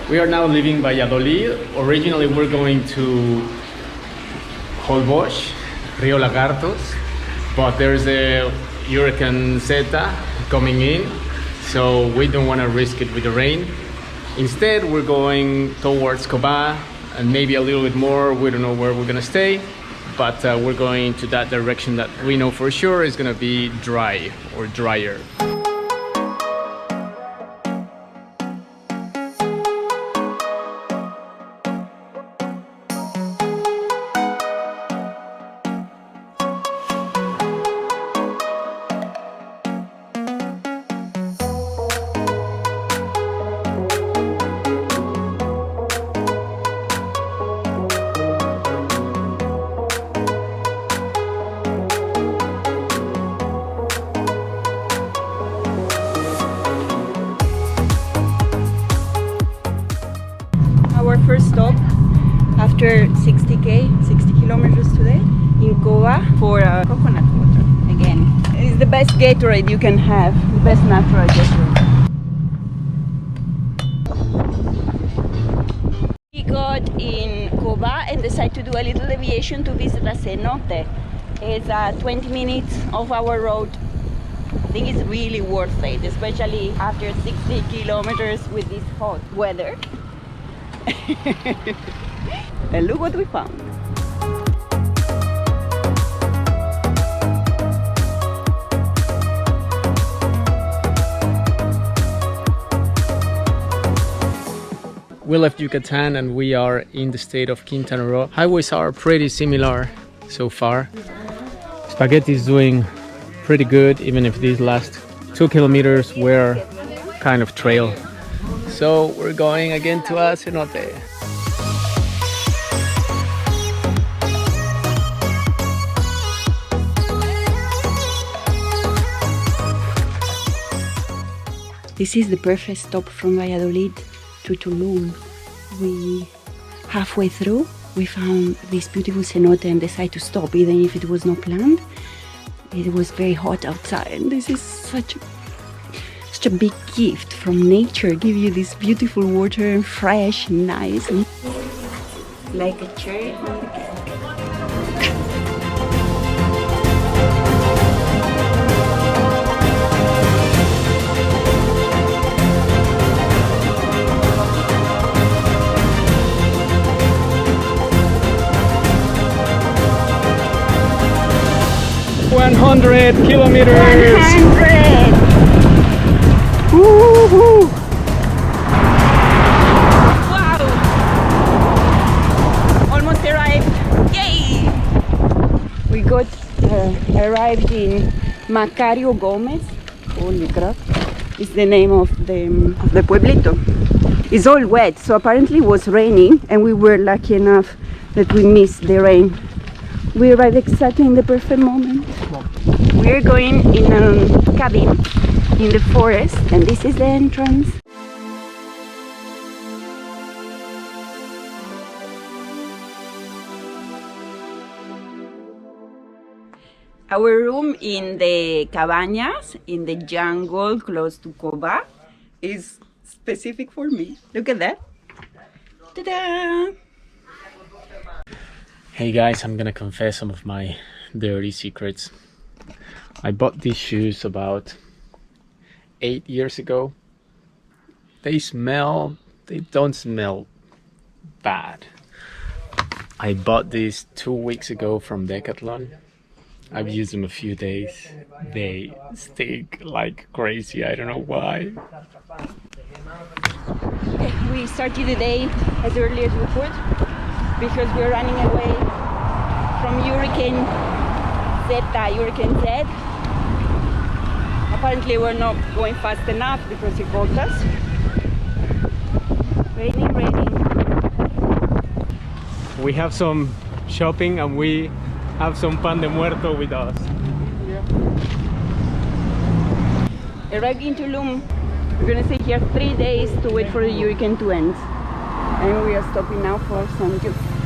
We are now leaving Valladolid. Originally we're going to Holbox, Rio Lagartos, but there's a Hurricane Zeta coming in, so we don't want to risk it with the rain. Instead, we're going towards Coba and maybe a little bit more. We don't know where we're gonna stay, but we're going to that direction that we know for sure is gonna be dry or drier. Our first stop after 60 kilometers today in Coba for coconut water again. It's the best Gatorade you can have, the best natural Gatorade. We got in Coba and decided to do a little deviation to visit a cenote. It's 20 minutes of our road. I think it's really worth it, especially after 60 kilometers with this hot weather. And look what we found. We left Yucatan and we are in the state of Quintana Roo. Highways are pretty similar so far. Spaghetti is doing pretty good, even if these last 2 kilometers were kind of trail. So we're going again to a cenote. This is the perfect stop from Valladolid to Tulum. Halfway through, we found this beautiful cenote and decided to stop, even if it was not planned. It was very hot outside, and this is such a big gift from nature. Give you this beautiful water and fresh and nice, and like a cherry on the cake. $100 kilometers. 100. Woohoo! Wow! Almost arrived. Yay! We arrived in Macario Gomez. Holy crap! It's the name of the pueblito. It's all wet, so apparently it was raining, and we were lucky enough that we missed the rain. We arrived exactly in the perfect moment. We're going in a cabin in the forest, and this is the entrance. Our room in the cabañas, in the jungle close to Coba, is specific for me. Look at that. Ta-da! Hey guys, I'm gonna confess some of my dirty secrets. I bought these shoes about 8 years ago. They don't smell bad. I bought these 2 weeks ago from Decathlon. I've used them a few days. They stink like crazy, I don't know why. We started the day as early as we could because we're running away from Hurricane Z. Apparently we're not going fast enough because it caught us. Raining. We have some shopping and we have some pan de muerto with us. Arrived in Tulum. We're gonna stay here 3 days to wait for the hurricane to end. And we are stopping now for some juice.